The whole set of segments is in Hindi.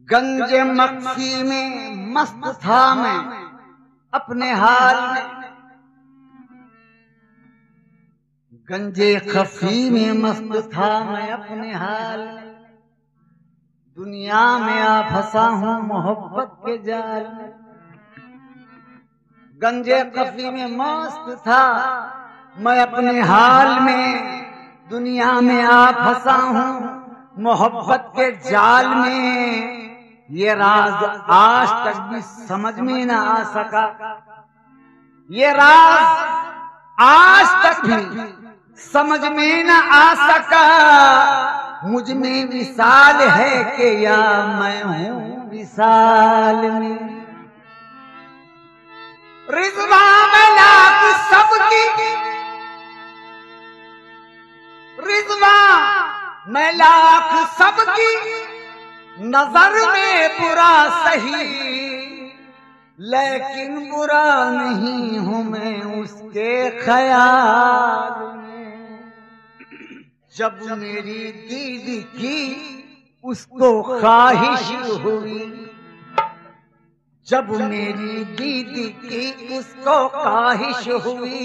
गंजे मक्सी में मस्त था मैं अपने हाल में, गंजे खफी में मस्त था मैं अपने हाल में। दुनिया में आ फंसा हूँ मोहब्बत के जाल में। गंजे खफी में मस्त था मैं अपने हाल में, दुनिया में आ फंसा हूँ मोहब्बत के जाल में। ये राज आज तक भी समझ में न आ सका, ये राज आज तक भी समझ में न आ सका। मुझ में विशाल है कि या मैं हूँ विशाल में। रिज़वा में लाख सबकी, रिज़वा में लाख सबकी, नजर में बुरा सही लेकिन बुरा नहीं हूं मैं उसके ख्याल में। जब मेरी दीदी की उसको ख्वाहिश हुई, जब मेरी दीदी की उसको ख्वाहिश हुई,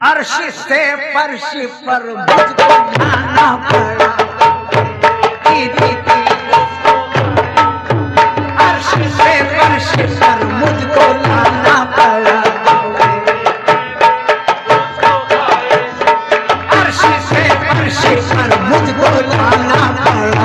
अर्श से फर्श पर मुझको जाना पड़ा। दीदी की अर्श से फर्श पर मुझको लाना पड़ा। अर्श से फर्श पर मुझको लाना पड़ा।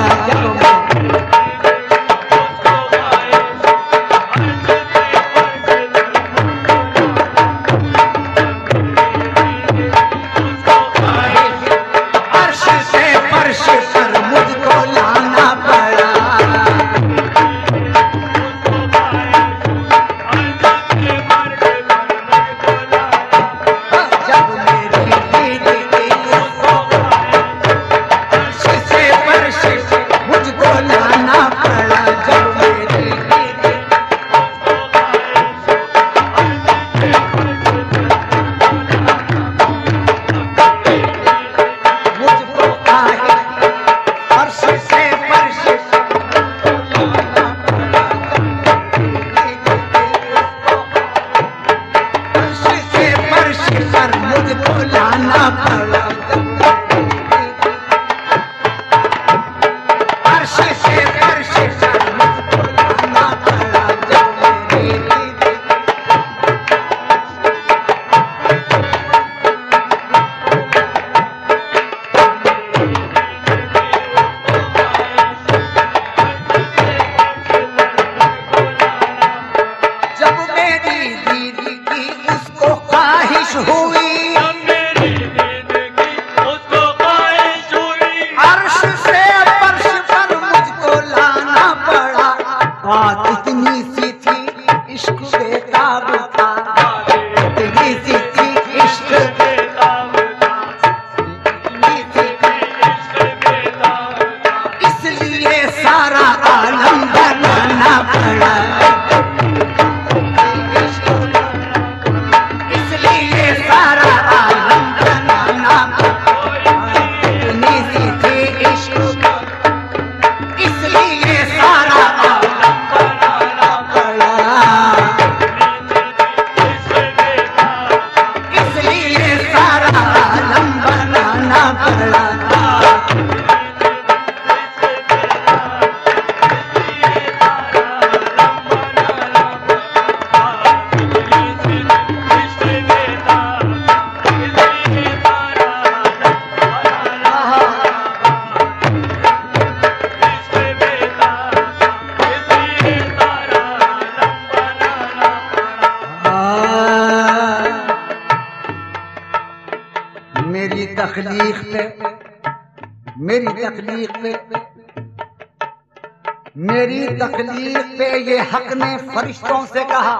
मेरी तकलीफ पे ये हक ने फरिश्तों से कहा,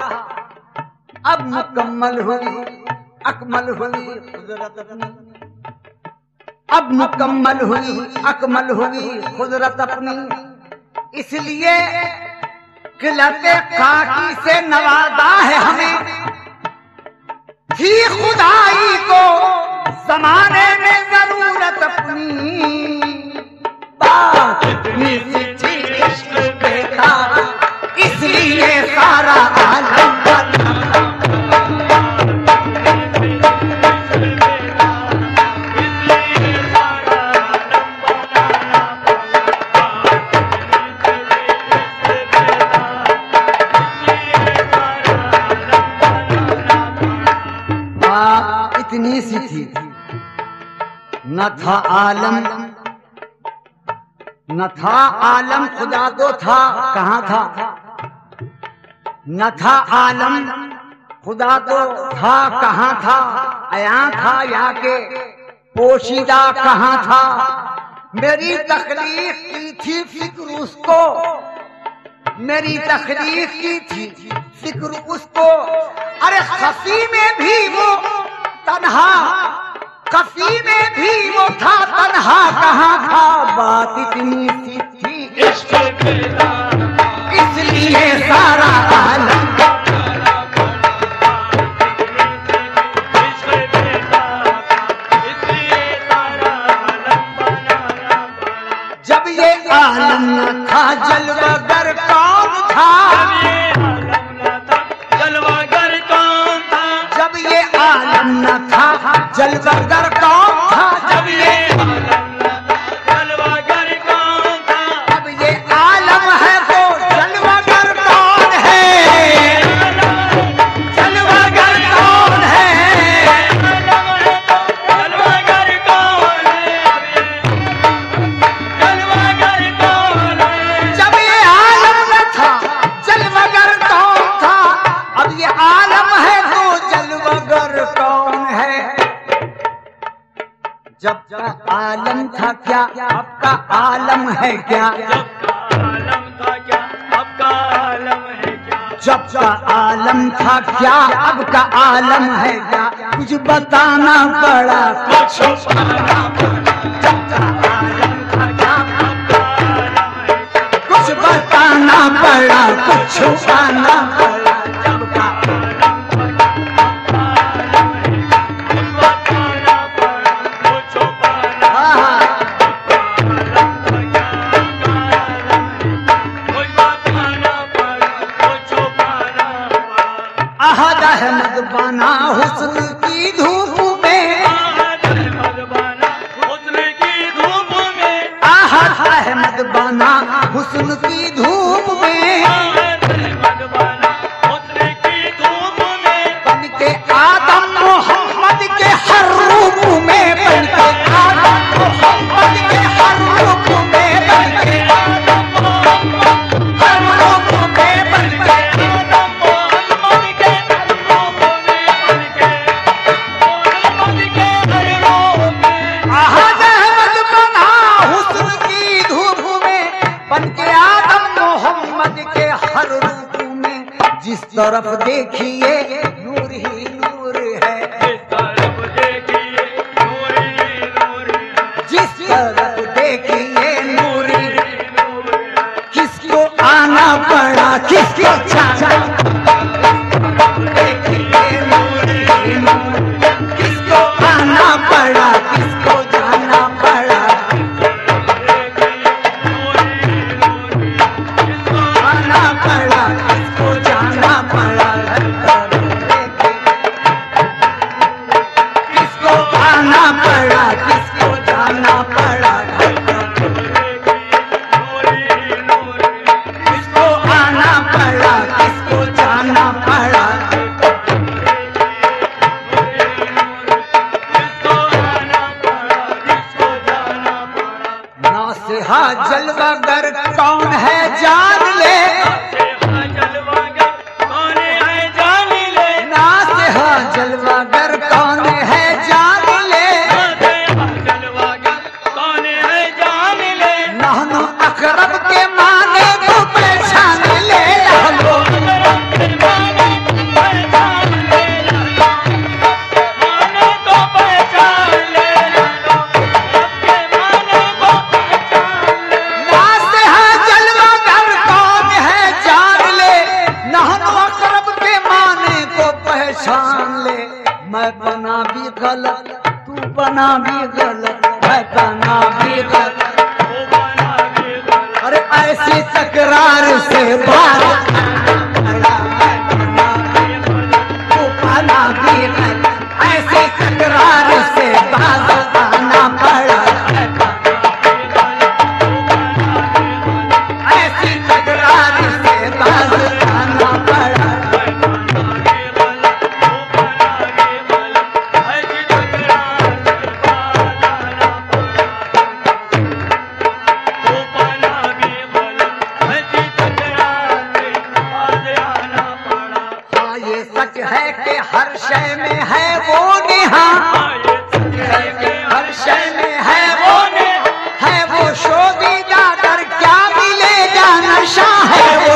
अब मुकम्मल हुई अकमल हुई कुदरत अपनी। अब मुकम्मल हुई अकमल हुई कुदरत अपनी, इसलिए किलते खाकी से नवाजा है हमें। थी खुदाई को जमाने में जरूरत अपनी, बात इतनी सी थी इश्क पे था, इसलिए सारा आलम इतनी सी थी। न था आलम, न था आलम, खुदा तो था, कहाँ था? न था आलम, खुदा तो था, कहाँ था? अया था या के पोशीदा कहाँ था? मेरी तकलीफ की थी फिक्र उसको, मेरी तकलीफ की थी फिक्र उसको। अरे खफी में भी वो तन्हा, खफी में भी वो था तन्हा, कहाँ था? बात इतनी सी थी इश्क पे था, इसलिए सारा आलम जब ये आलम न था जलवागर कौन था? जलवागर कौन था? जब ये आलम न था जलवागर कौन था? जब ये जलवागर कौन था? अब ये आलम है तो जलवागर कौन है? जलवागर कौन है? जलवागर कौन है? जलवागर कौन है? जब ये आलम न था जलवागर कौन था? अब ये आलम है तो जलवागर कौन है? जब का आलम था क्या अब का आलम है क्या? आलम था क्या अब का आलम है क्या? जब का आलम था क्या अब का आलम है क्या? कुछ बताना पड़ा कुछ छुपाना पड़ा। जब का आलम था क्या अब का आलम है क्या? कुछ बताना पड़ा कुछ छुपाना पड़ा। जब का अहद अहमद बना हुस्न की धूप में, हुस्न की धूप में, अहद अहमद बना हुस्न की धूप में, हुस्न की धूप में, बन के आदम मोहम्मद के हर रूप में, बन के आदम मोहम्मद के हर रूप में, बन के आदम मोहम्मद हर रूप में, बन के अहद अहमद बना हुस्न की धूप में, बन के आदम मोहम्मद के हर रूप में। जिस तरफ देखिए नूर ही नूर है, जिस तरफ देखिए नूर ही नूर है, जिस तरफ देखिए नूर ही नूर है। किसको आना पड़ा किसको जाना, देखिए नूर ही नूर, किसको आना पड़ा किसको जाना पड़ा, आना पड़ा किसको जाना पड़ा, किसको आना पड़ा किसको जाना पड़ा, किसको आना पड़ा किसको जाना पड़ा। नासिहा जलवागर कौन है जान ले, जलवागर कौन है जान ले, नासिहा जलवागर कौन है जान ले, जलवागर कौन है जान ले, नहनो अकरब के माने तो पहचान ले, नहनो माने तो पहचान ले, बना भी गलत है, बना भी गलत। वो बना भी गलत। अरे ऐसी तकरार से बाज आना पड़ा, वो बना भी गलत, ऐसी तकरार से बाज आना पड़ा, ऐसी तकरार से बाज आना पड़ा। है कि हर शय में है वो निहार, हर शय में है वो निहार, है वो शोभिदा कर क्या मिलेगा नशा, है वो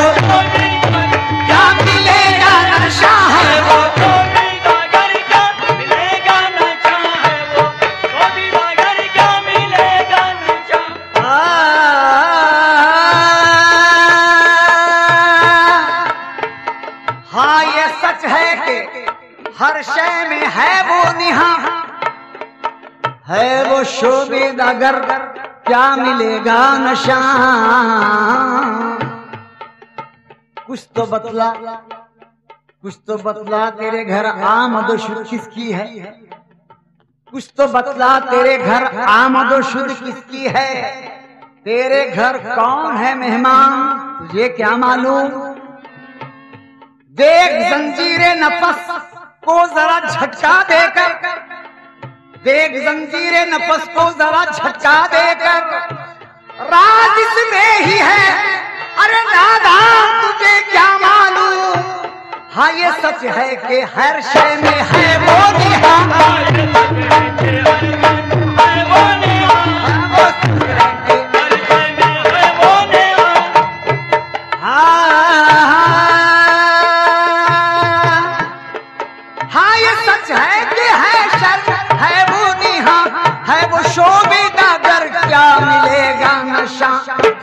क्या मिलेगा नशा, है वो शोभिदा कर क्या मिलेगा नशा, है वो शोभिदा कर क्या मिलेगा नशा। हाँ ये सच है कि हर शय में है वो निहार, है वो शोभिदागर क्या मिलेगा नशा। कुछ तो बतला, कुछ तो बतला तेरे घर आमद व शुद्ध किसकी है, कुछ तो बतला तेरे घर आमद व शुद्ध किसकी है। तेरे घर कौन है मेहमान तुझे क्या मालूम। देख जंजीरे नफस को जरा झटका देकर, देख जंजीरे नफस को जरा झटका देकर, राज इसमें ही है, अरे नादान तुझे क्या मालूम। हाँ ये सच है कि हर शय में है वो निहार,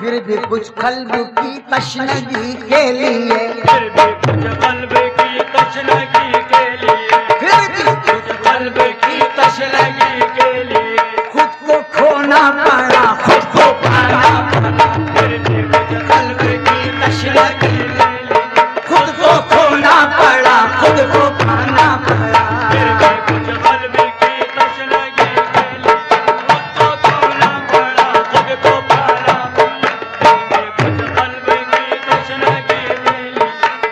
फिर भी कुछ कल्ब की तशनगी के लिए, फिर भी कुछ कल्ब की तशनगी के लिए, फिर भी कुछ कल्ब की तशनगी के लिए, खुद को खोना पड़ा, खुद को पाना पड़ा, फिर भी कुछ कल्ब की तशनगी के लिए, खुद को खोना पड़ा, खुद को पाना पड़ा, फिर भी कुछ कल्ब की तशनगी के लिए, खुद को खोना पड़ा, खुद को पाना पड़ा,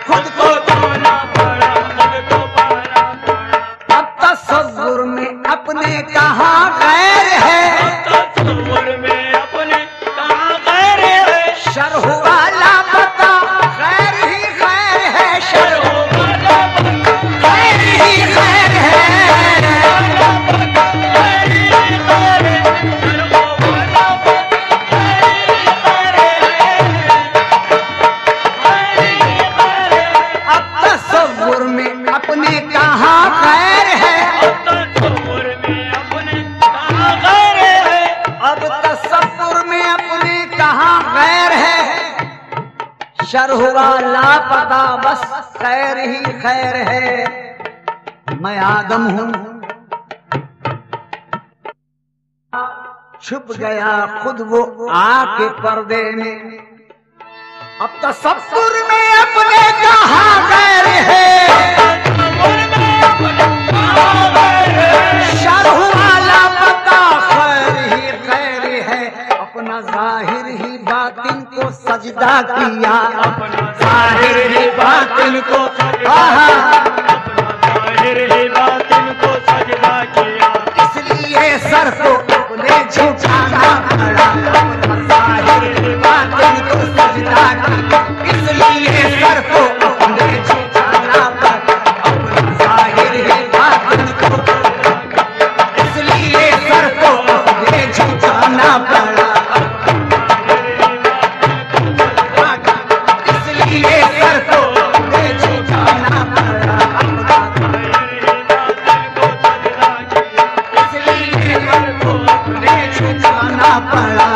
खुद को खोना पड़ा, खुद को पाना पड़ा। अब तसव्वुर में अपने कहाँ गैर है, तसव्वुर में अपने कहाँ गैर है, शरह वाला पता गैर ही गैर है, शरह वाला पता गैर ही गैर है, अपने कहाँ गैर है, तसव्वुर में अपने कहाँ गैर है, अब तसव्वुर में अपने कहाँ गैर है, शरह वाला पता बस खैर ही खैर है। मैं आदम हूँ छुप गया खुद वो आके पर्दे में, अब तसव्वुर में अपने कहाँ गैर है, शरह वाला पता खैर ही खैर है, अपना जाहिर ही बातिन को सजदा किया, अपना जाहिर ही बातिन को सजदा, अपना जाहिर ही बातिन को सजदा किया, इसलिए सर को अपने झुकाना पड़ा, अपना जाहिर ही बातिन को सजदा किया, इसलिए सर को अपने झुकाना पड़ा, अपना जाहिर ही बातिन को, इसलिए सर को अपने झुकाना पड़ा, इसलिए सर को अपने झुकाना पड़ा, इसलिए सर को अपने झुकाना पड़ा।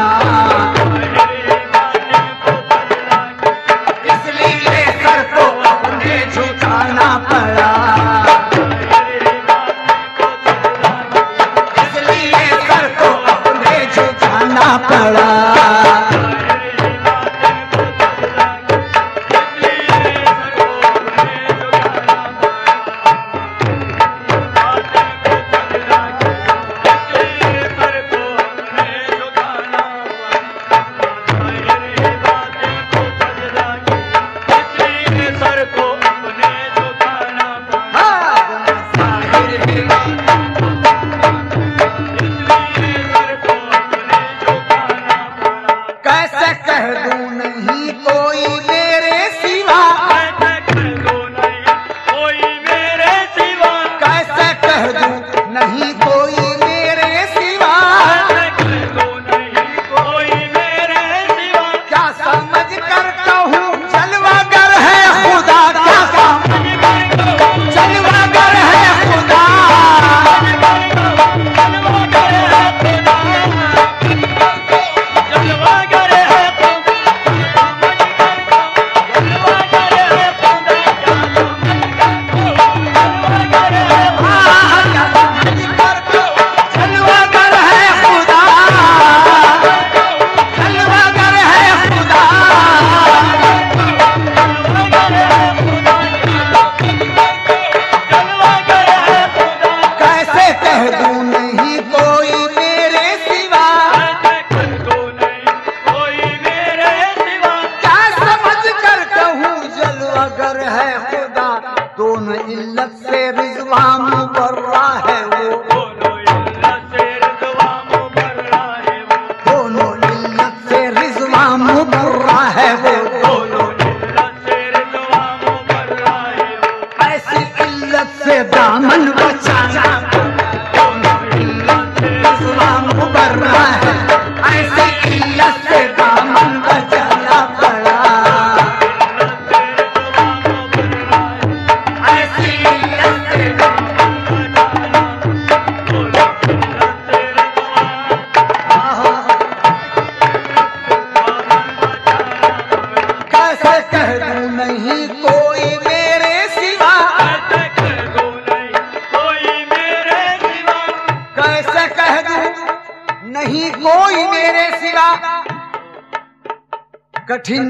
कठिन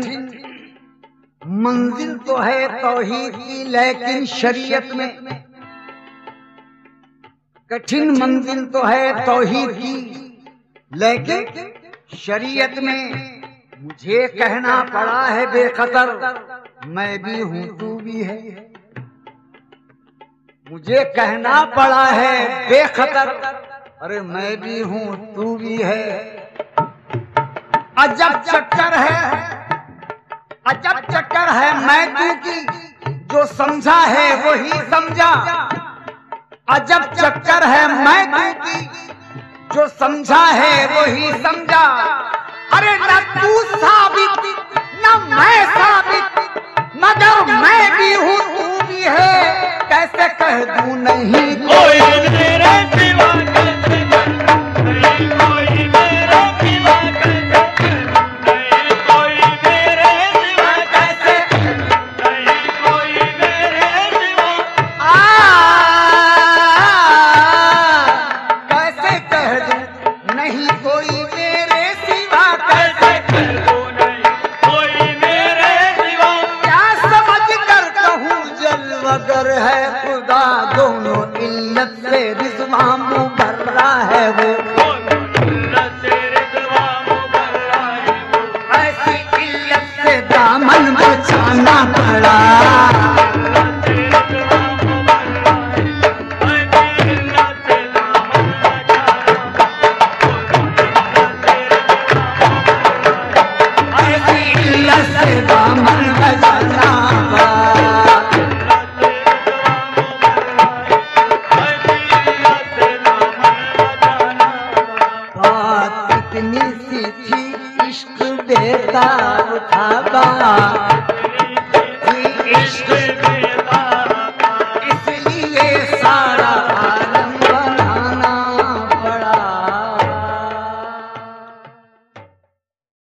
मंजिल तो है तौहीद की, लेकिन शरीयत में कठिन मंजिल तो है तौहीद की, लेकिन शरीयत में मुझे कहना पड़ा है बेखतर, मैं भी हूं तू भी है। मुझे कहना पड़ा है बेखतर, अरे मैं भी हूं तू भी है। अजब चक्कर है, अजब चक्कर है मैं तू की, जो समझा है वही समझा। अजब चक्कर है मैं तू की, जो समझा है वही समझा। अरे न तू साबित न मैं साबित, मगर मैं भी हूँ तू भी है। कैसे कह दूं नहीं कोई मेरे सिवा, कैसे नहीं कोई मेरे सिवा, कैसे नहीं कोई मेरे सिवा, कैसे नहीं कोई मेरे सिवा। कैसे कह दूं नहीं कोई मेरे सिवा, कैसे कह दूं नहीं कोई मेरे सिवा। क्या समझ कर कहूँ जलवगर है खुदा, दोनों इल्लत से रिज़वा मुबर्रा है वो। ऐसी इल्लत से दामन बचाना पड़ा। ऐसी इल्लत से दामन बचाना पड़ा। बात इतनी सी थी, इश्क बेकार था।